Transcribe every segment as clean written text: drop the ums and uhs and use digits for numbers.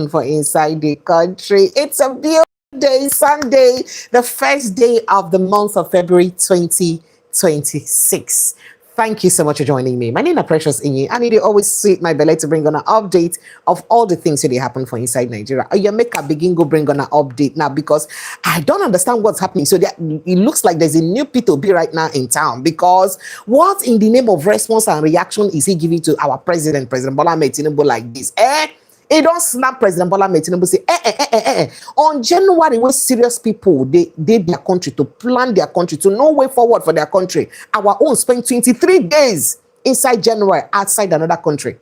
for inside the country. It's a beautiful day, Sunday, the first day of the month of February 2026. Thank you so much for joining me. My name is Precious Inyi, and it always sweet my belly to bring on an update of all the things that happen for inside Nigeria. You make a begin go bring on an update now because I don't understand what's happening. So it looks like there's a new Peter Obi right now in town, because what in the name of response and reaction is he giving to our president, President Bola Ahmed Tinubu, like this? He don't snap President Bola Ahmed Tinubu say, On January, when serious people, they their country, to plan their country, to know way forward for their country. Our own spend 23 days inside January, outside another country.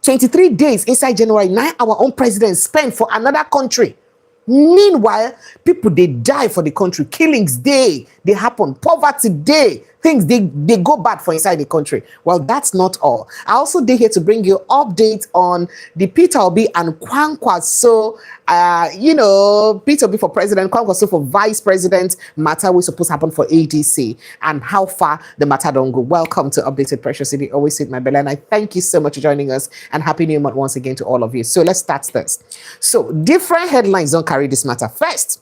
23 days inside January, now our own president spent for another country. Meanwhile, people, they die for the country. Killings day, they happen. Poverty day, things they go bad for inside the country. Well, that's not all. I also did here to bring you updates on the Peter Obi and Kwankwaso, Peter Obi for president, Kwankwaso for vice president matter was supposed to happen for ADC, and how far the matter don't go. Welcome to Updated Precious City. Always sit my belly, and I thank you so much for joining us, and happy new month once again to all of you. So let's start this. So different headlines don't carry this matter. First,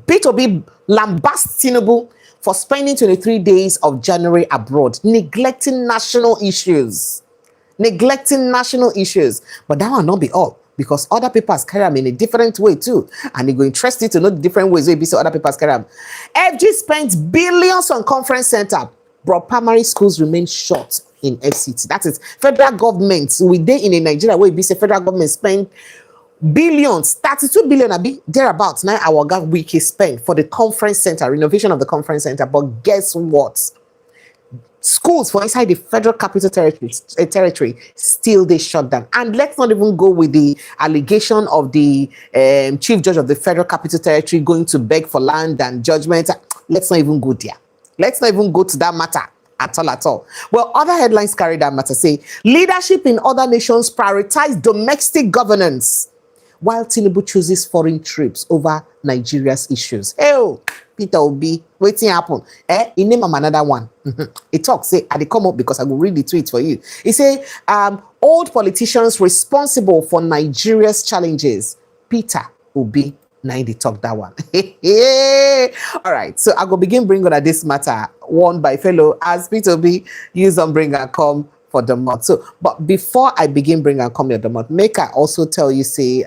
Peter Obi lambasts Tinubu for spending 23 days of January abroad, neglecting national issues. But that will not be all, because other papers carry them in a different way too. And they're interested to know the different ways they be, so other papers carry them. FG spends billions on conference center, but primary schools remain short in FCT. That is federal government. We dey in a Nigeria where we say federal government spend billions, 32 billion, thereabouts. Now our week is spent for the conference center, renovation of the conference center. But guess what? Schools for inside the federal capital territory still they shut down. And let's not even go with the allegation of the chief judge of the federal capital territory going to beg for land and judgment. Let's not even go there. Let's not even go to that matter at all. Well, other headlines carry that matter. Say leadership in other nations prioritize domestic governance, while Tinubu chooses foreign trips over Nigeria's issues. Peter Obi, waiting happen. He name him another one. He talks, say, I come up because I will read the tweet for you. He say, old politicians responsible for Nigeria's challenges. Peter Obi, now they talk that one. All right, so I go begin bring on this matter, one by fellow, as Peter Obi use on bring and come for the month. So, but before I begin bring and come here the month, make I also tell you, say,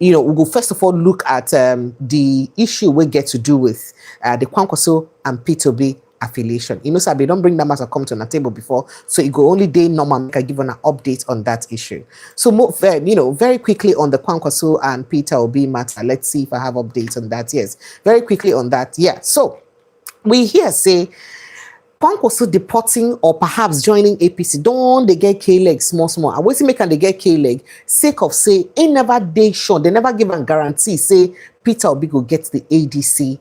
we will first of all look at the issue we get to do with the Kwankwaso and Peter Obi affiliation. So they don't bring that matter come to the table before, so it go only day normal. Make I give an update on that issue. So, very quickly on the Kwankwaso and Peter Obi matter. Let's see if I have updates on that. Yes, very quickly on that. Yeah. So we here say Kwankwaso deporting or perhaps joining APC. Don't they get K-leg small? I wait to make and they get K-leg sake of say ain't never day sure. They never give a guarantee say Peter Obi go get the ADC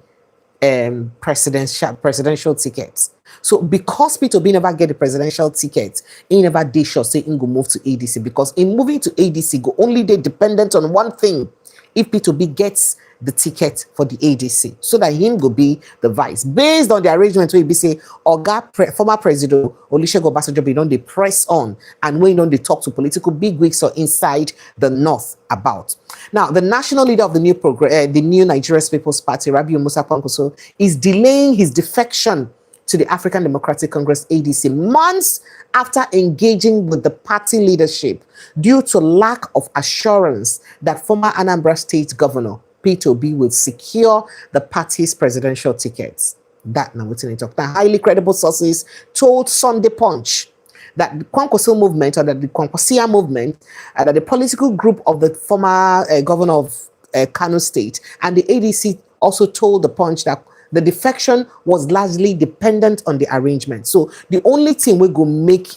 presidential tickets. So because Peter Obi never get the presidential ticket, he never day sure say he go move to ADC, because in moving to ADC go only they dependent on one thing: if Peter Obi gets the ticket for the ADC, so that him go be the vice. Based on the arrangement where we say, former President Olusegun Obasanjo be don dey press on, and when don't they talk to political bigwigs or inside the north about. Now, the national leader of the new Nigerian People's Party, Rabiu Musa Kwankwaso, is delaying his defection to the African Democratic Congress ADC months after engaging with the party leadership due to lack of assurance that former Anambra State Governor Peter Obi will secure the party's presidential tickets. That now what's in it. Now, highly credible sources told Sunday Punch that the Kwankwaso movement, or that the Kwankwasia movement, that the political group of the former governor of Kano State and the ADC also told the Punch that the defection was largely dependent on the arrangement. So the only thing we go make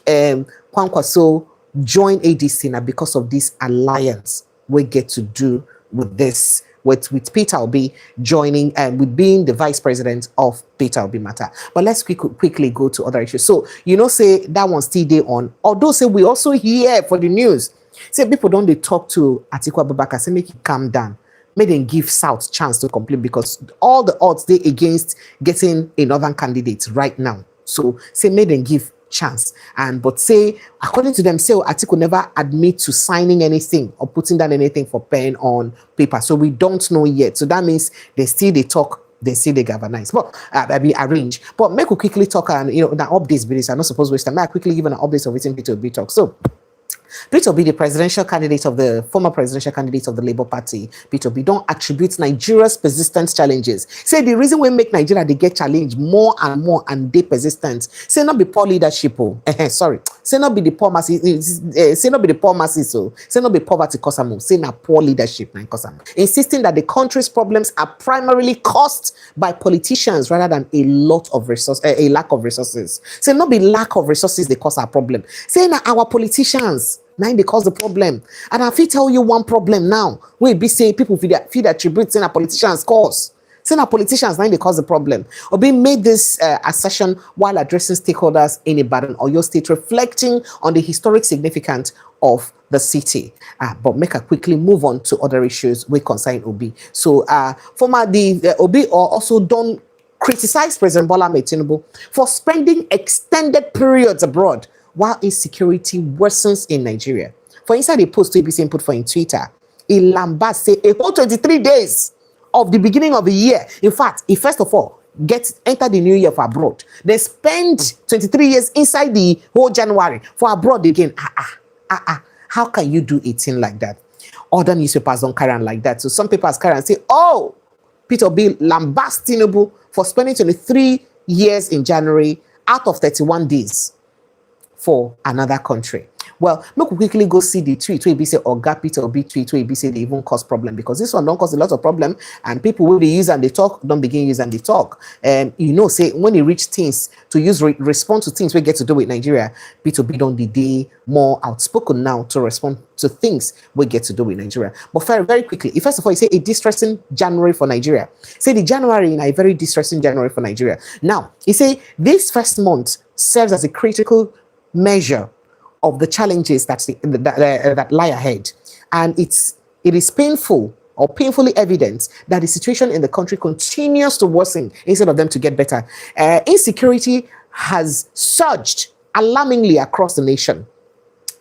Kwankwaso join ADC now because of this alliance we get to do with this, with Peter Obi joining and with being the vice president of Peter Obi matter. But let's quickly go to other issues. So, say that one still day on. Although say we also hear for the news, say people don't they talk to Atiku Abubakar, say make it calm down. May them give South chance to complete, because all the odds they against getting a northern candidate right now. So say may them give chance. And but say, according to them, say Atiku never admit to signing anything or putting down anything for pen on paper. So we don't know yet. So that means they talk, they see they galvanize, but be arrange. But make we quickly talk, and the updates. But I'm not supposed to waste time. May I quickly give an update of waiting Peter Obi talk. So Peter Obi, the former presidential candidate of the Labour Party, Peter Obi, don't attribute Nigeria's persistent challenges. Say the reason we make Nigeria they get challenged more and they persistent. Say not be poor leadership. Sorry. Say not be the poor masses. Say not be the poor masses. So say not be poverty cause am. Say not poor leadership na cause am. Insisting that the country's problems are primarily caused by politicians rather than a lack of resources. Say not be lack of resources they cause our problem. Say now our politicians. Now they cause the problem. And I will tell you one problem now. We be say people feed attribute saying a politicians cause. Saying a politicians now they cause the problem. Obi made this assertion while addressing stakeholders in Ibadan, Oyo State, reflecting on the historic significance of the city. But make a quickly move on to other issues we concern Obi. So Obi also don't criticize President Bola Ahmed Tinubu for spending extended periods abroad while insecurity worsens in Nigeria. For inside a post to ABC input for in Twitter, Ilamba say a whole 23 days of the beginning of the year. In fact, he first of all enter the new year for abroad. They spend 23 years inside the whole January for abroad again. How can you do a thing like that? Other newspapers don't carry on like that. So some papers carry on and say, oh, Peter Obi lambast Tinubu for spending 23 years in January out of 31 days for another country. Well, look, we quickly go see the tweet where we say Oga Peter Obi tweet where we say they even cause problem, because this one don't cause a lot of problem, and people will be use and they talk, don't begin use and they talk. Say when you reach things to use respond to things we get to do with Nigeria, Peter Obi don't be more outspoken now to respond to things we get to do with Nigeria. But very, very quickly, first of all, you say a distressing January for Nigeria. Say the January in a very distressing January for Nigeria. Now, you say this first month serves as a critical measure of the challenges that lie ahead, and it is painfully evident that the situation in the country continues to worsen instead of them to get better. Insecurity has surged alarmingly across the nation.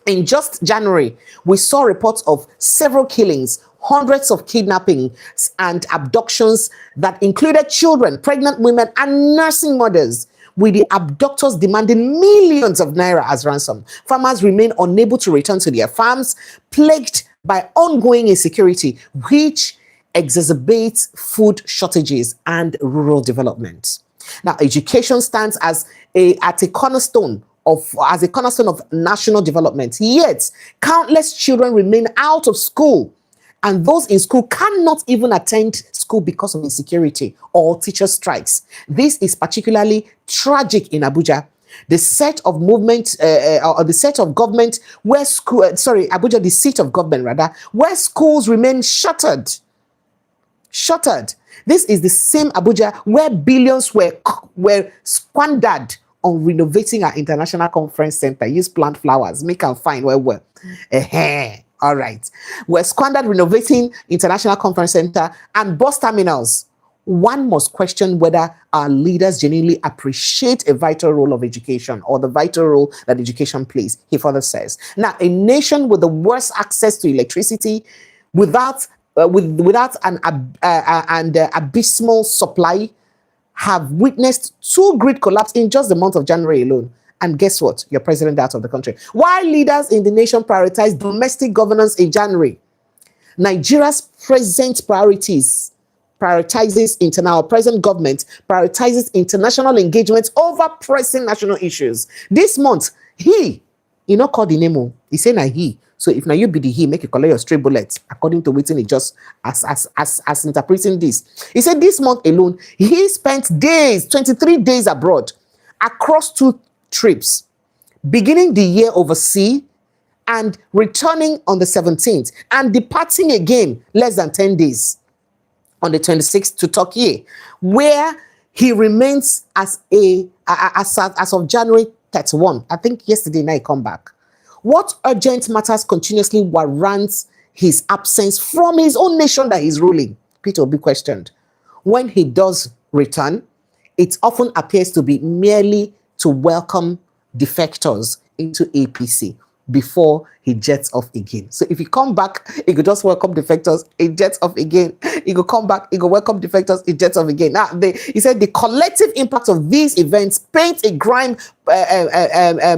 In just January, we saw reports of several killings, hundreds of kidnappings and abductions that included children, pregnant women, and nursing mothers, with the abductors demanding millions of naira as ransom. Farmers remain unable to return to their farms, plagued by ongoing insecurity, which exacerbates food shortages and rural development. Now, education stands as a cornerstone of national development. Yet, countless children remain out of school, and those in school cannot even attend school because of insecurity or teacher strikes. This is particularly tragic in Abuja, the seat of government where schools remain shuttered. This is the same Abuja where billions were squandered on renovating our international conference center. Use plant flowers, make them fine well. All right. We're squandered renovating International Conference Center and bus terminals. One must question whether our leaders genuinely appreciate a vital role of education, or the vital role that education plays, he further says. Now, a nation with the worst access to electricity, without an abysmal supply, have witnessed 2 grid collapse in just the month of January alone. And guess what? Your president out of the country. While leaders in the nation prioritize domestic governance in January, Nigeria's present prioritizes present government prioritizes international engagements over pressing national issues. This month, he not called the name. He said na he. So if now you be the he, make you collect your stray bullets according to waiting it just as interpreting this. He said this month alone, he spent 23 days abroad across 2 trips, beginning the year overseas and returning on the 17th and departing again less than 10 days on the 26th to Turkey, where he remains as of January 31. I think yesterday night come back. What urgent matters continuously warrants his absence from his own nation that he's ruling? Peter Obi questioned. When he does return, it often appears to be merely to welcome defectors into APC before he jets off again. So if he come back, he could just welcome defectors, he jets off again. He could come back, he could welcome defectors, he jets off again. Now, he said the collective impact of these events paint a grim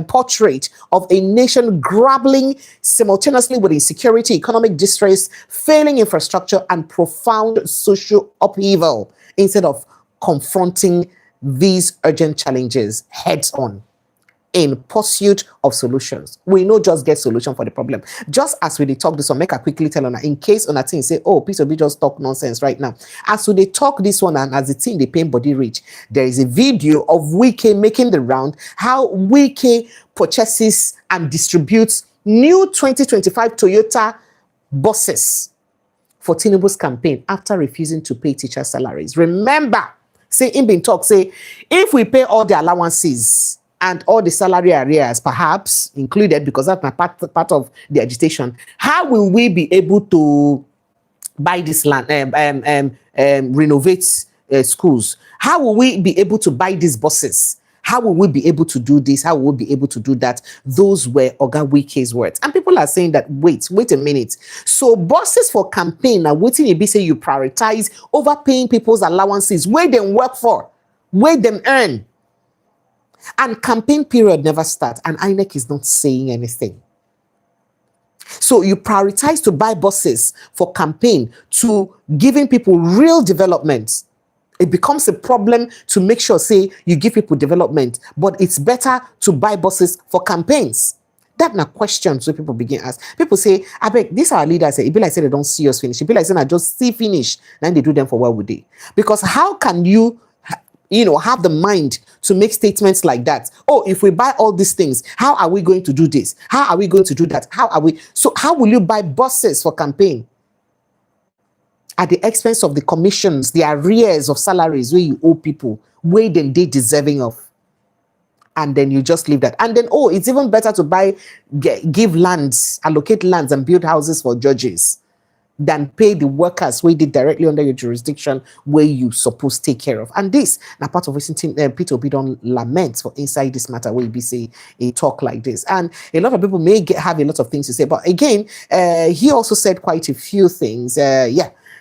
portrait of a nation grappling simultaneously with insecurity, economic distress, failing infrastructure, and profound social upheaval, instead of confronting these urgent challenges heads on in pursuit of solutions. We no just get solution for the problem. Just as we dey talk this one, make I quickly tell una, in case una think say, oh, Peter Obi just talk nonsense right now. As we dey talk this one, and as the thing dey pain body reach, there is a video of Wike making the round, how Wike purchases and distributes new 2025 Toyota buses for Tinubu's campaign after refusing to pay teacher salaries. Remember, say in been talk, say, if we pay all the allowances and all the salary arrears, perhaps included, because that's my part of the agitation, how will we be able to buy this land, renovate schools? How will we be able to buy these buses? How will we be able to do this? How will we be able to do that? Those were Oga Wike's words. And people are saying that, wait a minute. So buses for campaign, now waiting you be say you prioritize over paying people's allowances, where them work for, where them earn. And campaign period never starts, and INEC is not saying anything. So you prioritize to buy buses for campaign to giving people real development. It becomes a problem to make sure, say, you give people development, but it's better to buy buses for campaigns. That's not questions so people begin ask. People say, I beg, these are our leaders. It be like say they don't see us finish. It be like saying I just see finish, then they do them for what would they? Because how can you have the mind to make statements like that? Oh, if we buy all these things, how are we going to do this? How are we going to do that? So how will you buy buses for campaign at the expense of the commissions, the arrears of salaries where you owe people, where then they deserving of? And then you just leave that. And then, oh, it's even better to give lands, allocate lands and build houses for judges than pay the workers who did directly under your jurisdiction where you supposed to take care of. And this, now part of Peter Obi don't lament for inside this matter where he say a talk like this. And a lot of people may have a lot of things to say. But again, he also said quite a few things.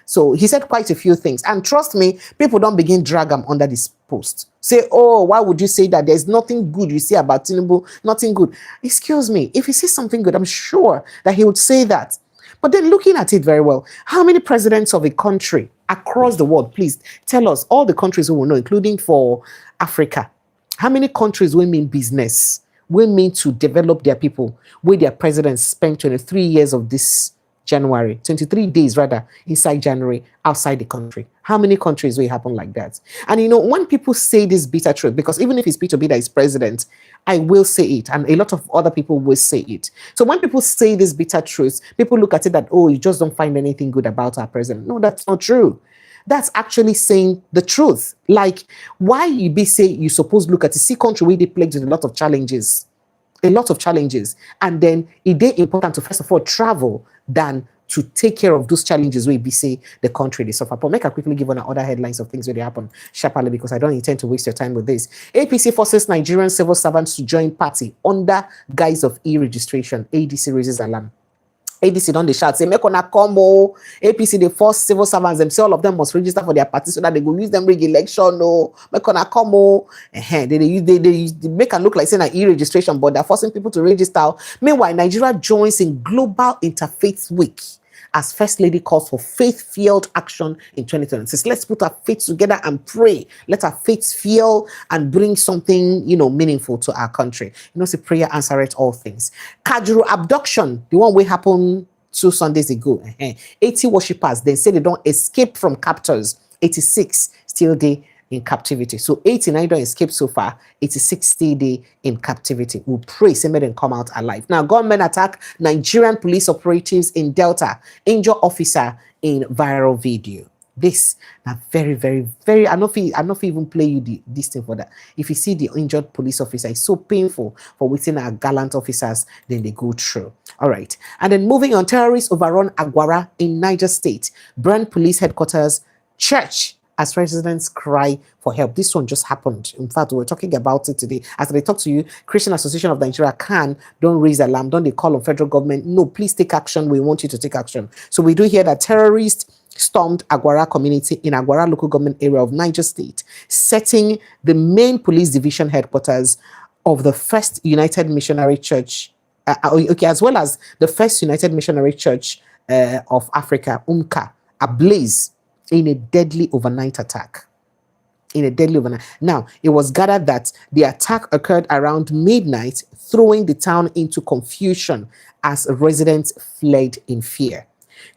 So he said quite a few things. And trust me, people don't begin drag him under this post. Say, oh, why would you say that? There's nothing good you say about Tinubu, nothing good. Excuse me, if he says something good, I'm sure that he would say that. But then looking at it very well, how many presidents of a country across the world, please tell us, all the countries we will know, including for Africa, how many countries will mean business, will mean to develop their people, where their presidents spent 23 years of this January, 23 days rather, inside January, outside the country? How many countries will happen like that? And when people say this bitter truth, because even if it's Peter Obi that is president, I will say it, and a lot of other people will say it. So when people say this bitter truth, people look at it that, oh, you just don't find anything good about our president. No, that's not true. That's actually saying the truth. Like, why you be say you suppose look at the country where they plagued with a lot of challenges, and then it is important to first of all travel than to take care of those challenges where we say the country they suffer. But make I quickly give on other headlines of things where they happen sharply, because I don't intend to waste your time with this. APC forces Nigerian civil servants to join party under guise of e-registration. ADC raises alarm. ADC don't they shout, say, make una come. APC, they force civil servants themselves, all of them must register for their party so that they go use them rig election. No, make una come. They make it look like saying an e-registration, but they're forcing people to register. Meanwhile, Nigeria joins in Global Interfaith Week as First Lady calls for faith-filled action in 2026. Let's put our faith together and pray. Let our faith feel and bring something, meaningful to our country. Say prayer answereth all things. Kajuru abduction, the one that happened 2 Sundays ago. 80 worshippers, they say they don't escape from captors. 86 still there in captivity. So 89 don't escape so far. 86 still there in captivity. We'll pray some of them come out alive. Now, gunmen attack Nigerian police operatives in Delta. Injure officer in viral video. This now very, very, very. I'm not even play you this thing for that. If you see the injured police officer, it's so painful for within our gallant officers. Then they go through. All right, and then moving on. Terrorists overrun Agwara in Niger State. Burn police headquarters, church, as residents cry for help. This one just happened. In fact, we're talking about it today. As they talk to you, Christian Association of Nigeria don't raise alarm. Don't they call on federal government? No, please take action. We want you to take action. So we do hear that terrorists stormed Agwara community in Agwara local government area of Niger State, setting the main police division headquarters of the First United Missionary Church, as well as the First United Missionary Church of Africa, UMCA, ablaze in a deadly overnight attack. Now, it was gathered that the attack occurred around midnight, throwing the town into confusion as residents fled in fear.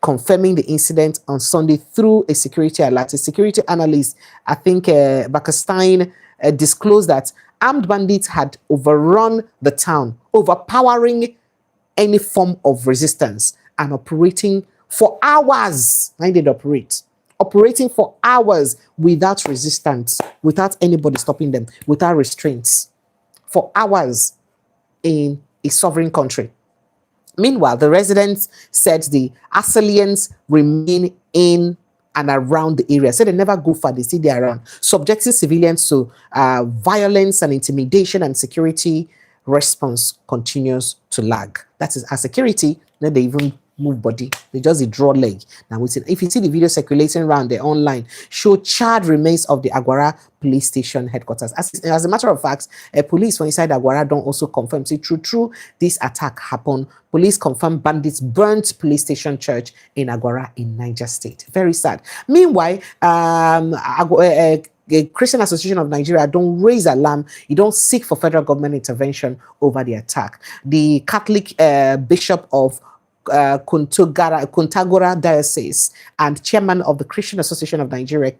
Confirming the incident on Sunday through a security alert, a security analyst, I think Bakestein, disclosed that armed bandits had overrun the town, overpowering any form of resistance and operating for hours. I did operating for hours without resistance, without anybody stopping them, without restraints, for hours in a sovereign country. Meanwhile, the residents said the assailants remain in and around the area. So they never go far, they stay there around, subjecting civilians to violence and intimidation, and security response continues to lag. That is, as security, then they even move body. They just draw leg. Now, if you see the video circulating around there online, show charred remains of the Agwara police station headquarters. As a matter of fact, police from inside Agwara don't also confirm. See, true, this attack happened. Police confirm bandits burnt police station church in Agwara in Niger State. Very sad. Meanwhile, the Christian Association of Nigeria don't raise alarm. You don't seek for federal government intervention over the attack. The Catholic Bishop of Kontagora Diocese and chairman of the Christian Association of Nigeria,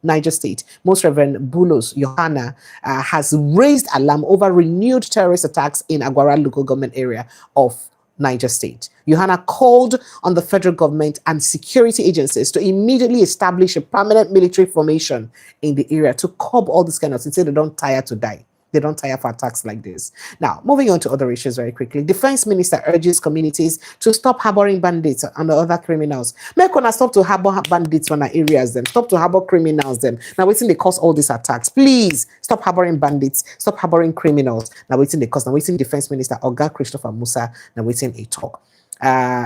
Niger State, Most Reverend Bulos Yohana, has raised alarm over renewed terrorist attacks in Agwara local government area of Niger State. Yohana called on the federal government and security agencies to immediately establish a permanent military formation in the area to curb all this kind of things so they don't tire to die. They don't tire for attacks like this. Now, moving on to other issues very quickly. Defense Minister urges communities to stop harboring bandits and other criminals. Make una stop to harbor bandits from our areas, them. Stop to harbor criminals, them. Now, waiting they cause all these attacks. Please stop harboring bandits. Stop harboring criminals. Now, waiting they cause. Now, waiting Defense Minister Oga Christopher Musa. Now, waiting a talk.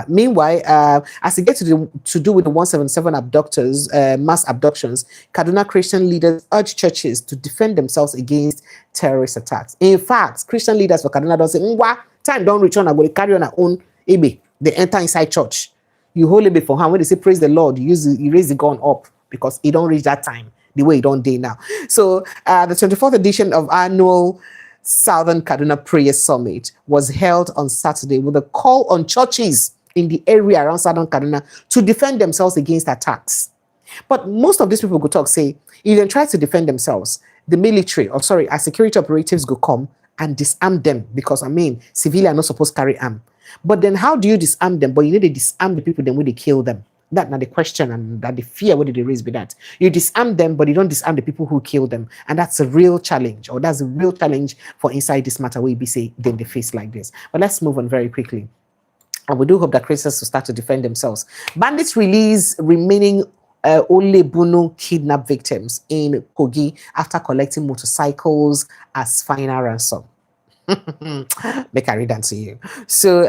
Meanwhile, as it gets to do with the 177 abductors, mass abductions, Kaduna Christian leaders urge churches to defend themselves against terrorist attacks. In fact, Christian leaders for Kaduna don't say, time don't return, I'm going to carry on our own Ebe. They enter inside church. You hold Ebe for hand. When they say praise the Lord, you raise the gun up because it don't reach that time the way it don't day now. So the 24th edition of annual Southern Kaduna Prayer Summit was held on Saturday with a call on churches in the area around Southern Kaduna to defend themselves against attacks. But most of these people go talk, say, if they try to defend themselves, the military, our security operatives go come and disarm them because, civilians are not supposed to carry arm. But then how do you disarm them? But you need to disarm the people then when they kill them. That's not the question, and that the fear, what did they raise with that? You disarm them, but you don't disarm the people who kill them. And that's a real challenge, or that's a real challenge for inside this matter where we say then they face like this. But let's move on very quickly. And we do hope that Christians will start to defend themselves. Bandits release remaining Olebunu kidnap victims in Kogi after collecting motorcycles as final ransom. Make I read that to you. So,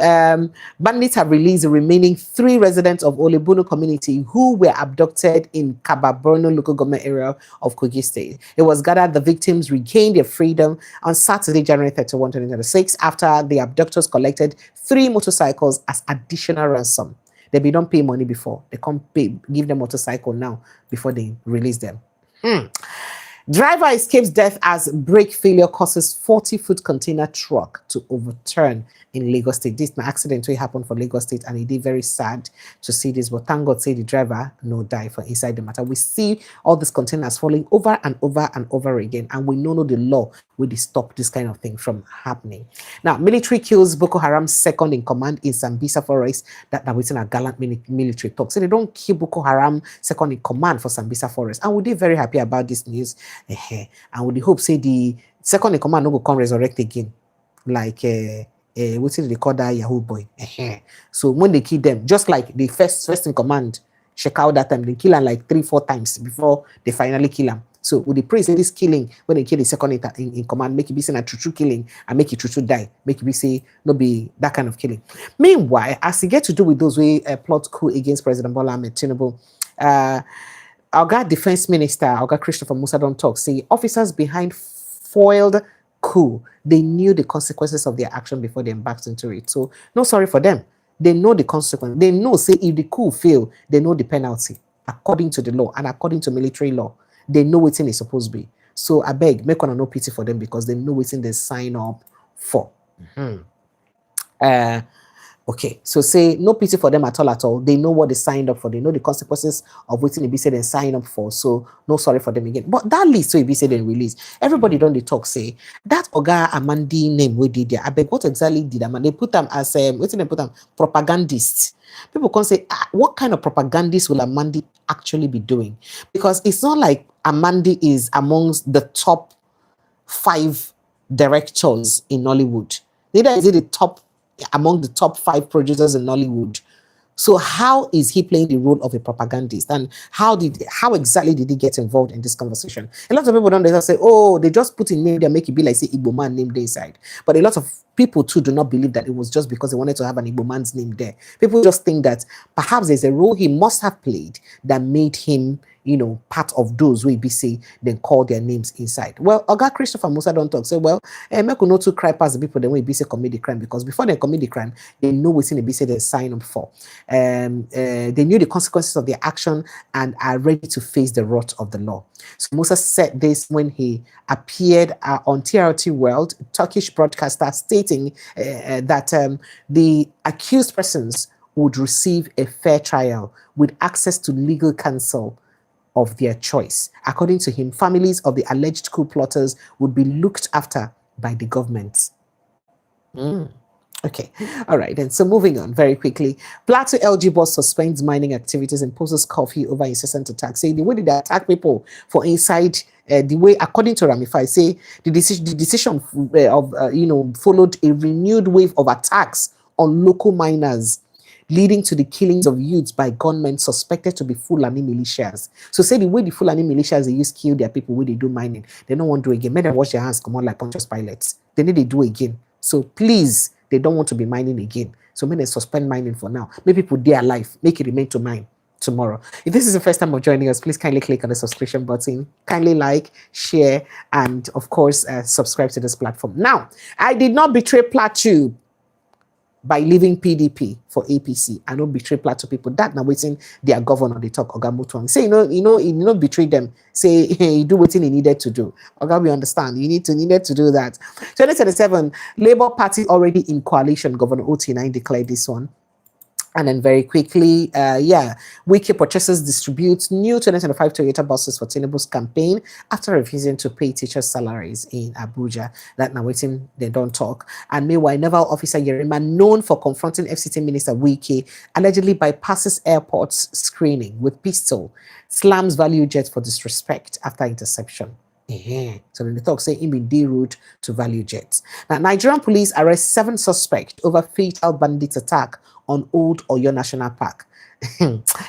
bandits have released the remaining 3 residents of Olebunu community who were abducted in Kababorno local government area of Kogi State. It was gathered the victims regained their freedom on Saturday, January 31, 2026, after the abductors collected 3 motorcycles as additional ransom. They don't pay money before. They can't give them motorcycle now before they release them. Driver escapes death as brake failure causes 40-foot container truck to overturn in Lagos State. This accident happened for Lagos State, and it is very sad to see this. But thank God, say the driver no die for inside the matter. We see all these containers falling over and over and over again, and we know the law will stop this kind of thing from happening. Now, military kills Boko Haram's second in command in Sambisa Forest. That within a gallant military talk. So they don't kill Boko Haram second in command for Sambisa Forest, and we'll be very happy about this news. And with the hope say the second in command no go come resurrect again, like what they call that Yahoo boy. So when they kill them, just like the first in command check out that time, they kill him like 3-4 times before they finally kill him. So with the praise this killing, when they kill the second in command, make it be saying a true killing and make it true die, make it be say no be that kind of killing. Meanwhile, as he get to do with those way plot coup against President Bola Ahmed Tinubu, our defense minister, our Christopher Musa don't talk, say officers behind foiled coup, they knew the consequences of their action before they embarked into it. So no sorry for them. They know the consequence. They know, say, if the coup fail, they know the penalty according to the law and according to military law. They know what it's supposed to be. So I beg, make one no pity for them because they know what they sign up for. Okay, so say no pity for them at all. They know what they signed up for. They know the consequences of what they be said and sign up for. So no sorry for them again. But that list so it be said and release. Everybody don't they talk say that Oga Amandi name we did there. I beg what exactly did Amandi? They put them as what did they put them? Propagandist. People can say what kind of propagandist will Amandi actually be doing? Because it's not like Amandi is amongst the top 5 directors in Nollywood. Neither is it among the top 5 producers in Nollywood. So how is he playing the role of a propagandist? And how exactly did he get involved in this conversation? A lot of people don't say, oh, they just put in name there, make it be like say Igbo man name there inside. But a lot of people too do not believe that it was just because they wanted to have an Igbo man's name there. People just think that perhaps there's a role he must have played that made him, part of those who be say then call their names inside. Well, Oga Christopher Musa don't talk. Say, well, make no to cry past the people then we be say commit the crime because before they commit the crime, they know what's in the be say they sign up for. They knew the consequences of their action and are ready to face the wrath of the law. So Musa said this when he appeared on TRT World, Turkish broadcaster, stating that the accused persons would receive a fair trial with access to legal counsel of their choice. According to him, families of the alleged coup plotters would be looked after by the government. Okay, all right then. So moving on very quickly, Plateau LG boss suspends mining activities, imposes curfew over incessant attacks. Say the way they attack people for inside the way, according to Ramify, say the decision of followed a renewed wave of attacks on local miners, leading to the killings of youths by gunmen suspected to be Fulani militias. So say the way the Fulani militias they use kill their people when they do mining, they don't want to do again. Make them wash their hands, come on like Pontius Pilates. They need to do again. So please, they don't want to be mining again. So may they suspend mining for now. Make people their life, make it remain to mine tomorrow. If this is the first time of joining us, please kindly click on the subscription button, kindly like, share, and of course, subscribe to this platform. Now, I did not betray Plateau by leaving PDP for APC. I don't betray Plateau people. That now waiting their governor, they talk Oga Mutuang. Say, you know, betray them. Say, hey, do what he needed to do. Oga, we understand. You needed to do that. 2027, Labour Party already in coalition. Governor OT9 declared this one. And then very quickly, Wiki purchases distributes new 2025 Toyota buses for Tinubu's campaign after refusing to pay teachers' salaries in Abuja. That now waiting, they don't talk. And meanwhile, Naval Officer Yerima, known for confronting FCT Minister Wiki, allegedly bypasses airports screening with pistol, slams value jet for disrespect after interception. So then the talk say him in D route to value jets. Now, Nigerian police arrest 7 suspects over fatal bandit attack on Old Oyo National Park.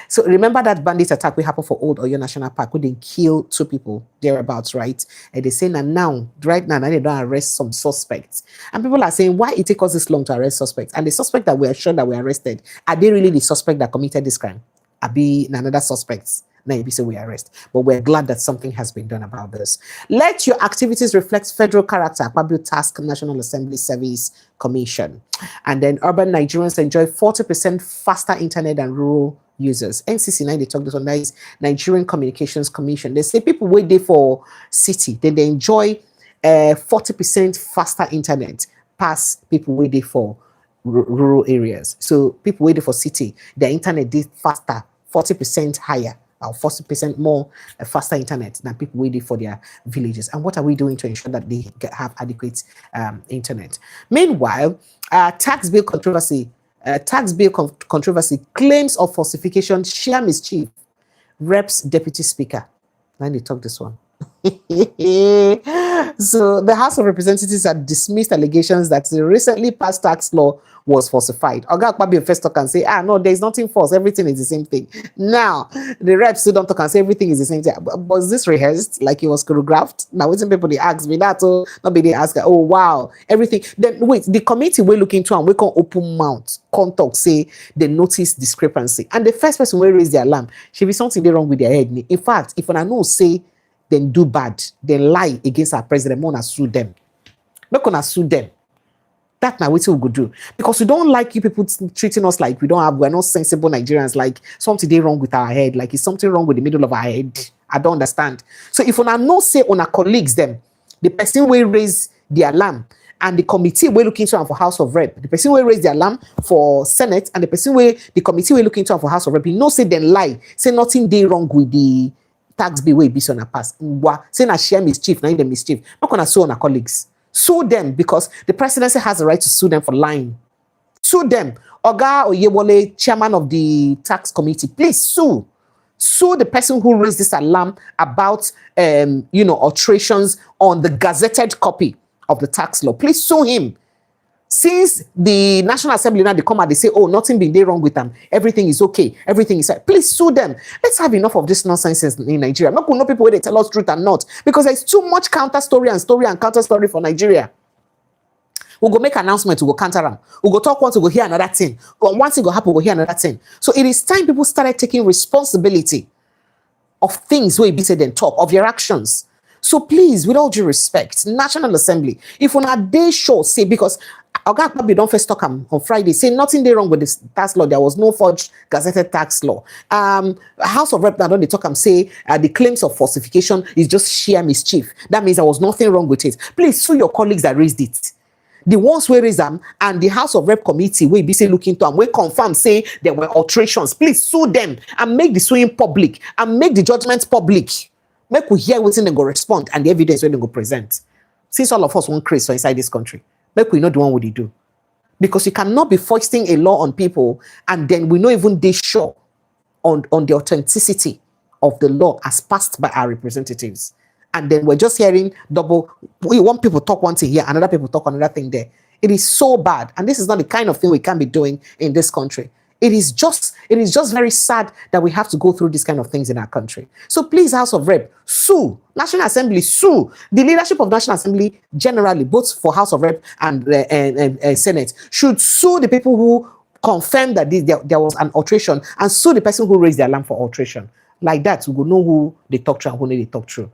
So remember that bandit attack we happened for Old Oyo National Park, where they killed 2 people thereabouts, right? And they say right now they don't arrest some suspects. And people are saying, why it take us this long to arrest suspects? And the suspect that we are sure that we arrested, are they really the suspect that committed this crime? Are be another suspects? Now you say we arrest, but we're glad that something has been done about this. Let your activities reflect federal character. Public Task National Assembly Service Commission. And then urban Nigerians enjoy 40% faster internet than rural users. NCC9, they talk this one, that is Nigerian Communications Commission. They say people wait there for city, then they enjoy 40% faster internet past people wait there for rural areas. So people wait there for city, their internet is faster, 40% higher, or 40% more faster internet than people waiting for their villages. And what are we doing to ensure that they have adequate internet? Meanwhile, tax bill controversy, claims of falsification, sheer mischief, reps deputy speaker. Let me talk this one. So the House of Representatives had dismissed allegations that the recently passed tax law was falsified. Oga Akpabio first talk and say, no, there's nothing false. Everything is the same thing. Now, the reps still don't talk and say everything is the same thing. Was this rehearsed? Like it was choreographed? Now, waiting people, they ask me that. So, nobody ask, oh, wow, everything. Then, wait, the committee we're looking to and we can open mouth, can't talk, say they notice discrepancy. And the first person will raise the alarm. Should be something they wrong with their head. In fact, if I know, say, then do bad, then lie against our president, we're gonna sue them. We're gonna sue them. That's not what we go do. Because we don't like you people treating us like we're not sensible Nigerians, like something they wrong with our head, like it's something wrong with the middle of our head. I don't understand. So if on no say on our colleagues, them, the person will raise the alarm, and the committee will look into for House of Rep. The person will raise the alarm for Senate, and the committee will look into for House of Rep. You know, say then lie, say nothing they wrong with the tax bill way be on a pass. Say na share mischief, na in the mischief. Not gonna sue on our colleagues. Sue them because the presidency has the right to sue them for lying. Sue them. Oga Oyewole, chairman of the tax committee, please sue. Sue the person who raised this alarm about alterations on the gazetted copy of the tax law. Please sue him. Since the National Assembly now they come out, they say, oh, nothing been there wrong with them. Everything is okay. Everything is right. Please sue them. Let's have enough of this nonsense in Nigeria. I'm not going to know people where they tell us truth and not. Because there's too much counter story and counter story for Nigeria. We'll go make announcements, we'll go counter them. We'll go talk once, we'll go hear another thing. Once it go happen, we'll hear another thing. So it is time people started taking responsibility of things where you be said and talk, of your actions. So please, with all due respect, National Assembly, if on a day show, say, because Oga Akpabio don't first talk on Friday, say nothing there wrong with this tax law. There was no forged gazetted tax law. House of Rep now don't they talk and say the claims of falsification is just sheer mischief. That means there was nothing wrong with it. Please sue your colleagues that raised it. The ones where raised them and the House of Rep committee will be say looking to them, we confirm say there were alterations. Please sue them and make the suing public and make the judgment public. Make we hear what's in they go respond and the evidence when they go present. Since all of us won't crazy inside this country, make we know the one what they do. Because you cannot be foisting a law on people and then we not even they sure on the authenticity of the law as passed by our representatives. And then we're just hearing double. We want people talk one thing here, another people talk another thing there. It is so bad. And this is not the kind of thing we can be doing in this country. It is just very sad that we have to go through these kind of things in our country. So please, House of Rep, sue. National Assembly, sue. The leadership of National Assembly generally, both for House of Rep and Senate, should sue the people who confirmed that there was an alteration and sue the person who raised the alarm for alteration. Like that, we will know who they talk to and who they talk to.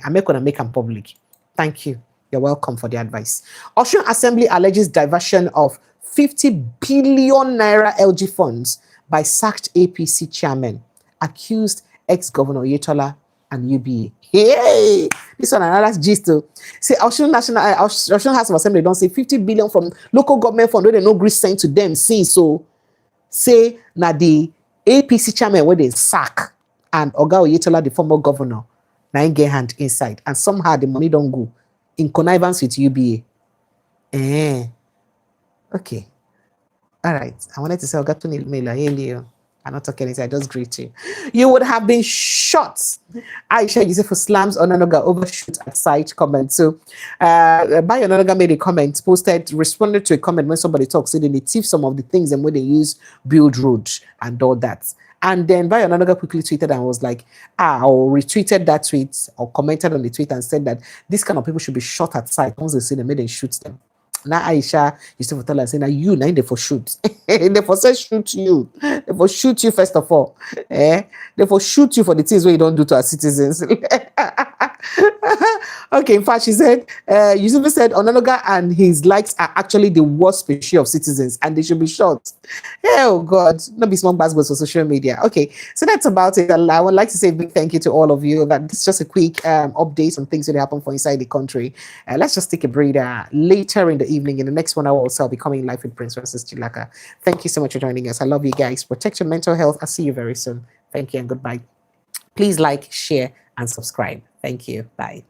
I'm not going to make them public. Thank you. You're welcome for the advice. Osun Assembly alleges diversion of 50 billion naira LG funds by sacked APC chairman, accused ex-governor Yetola and UBA. Hey, this one another gist too. Say Osun House of Assembly don't say 50 billion from local government fund where they no grease sent to them since. So say now the APC chairman where they sack and Oga Oyetola, the former governor, now get hand inside and somehow the money don't go in connivance with UBA. Okay. All right. I wanted to say, I got to mail. I'm not talking anything. I just greet you. You would have been shot. Aisha Yusuf slams Ononoga overshoot at site comment. So, Bayo Ononoga made a comment, responded to a comment when somebody talks, saying they thief some of the things and when they use build road and all that. And then Bayo Ononoga quickly tweeted and was like, or retweeted that tweet or commented on the tweet and said that this kind of people should be shot at sight. Once they see them, they shoot them. Now Aisha used to tell her, saying, you now they for shoot. They for say shoot you. They for shoot you first of all. They for shoot you for the things where you don't do to our citizens. Okay, in fact, she said, Yusuf said Ononoga and his likes are actually the worst species of citizens and they should be shot. Oh God, not be small buzzwords for social media. Okay, so that's about it. I would like to say a big thank you to all of you. That this is just a quick update on things that happen for inside the country. Let's just take a breather. Later in the evening, in the next 1 hour or so, I'll be coming live with Prince Francis Chilaka. Thank you so much for joining us. I love you guys. Protect your mental health. I'll see you very soon. Thank you and goodbye. Please like, share, and subscribe. Thank you. Bye.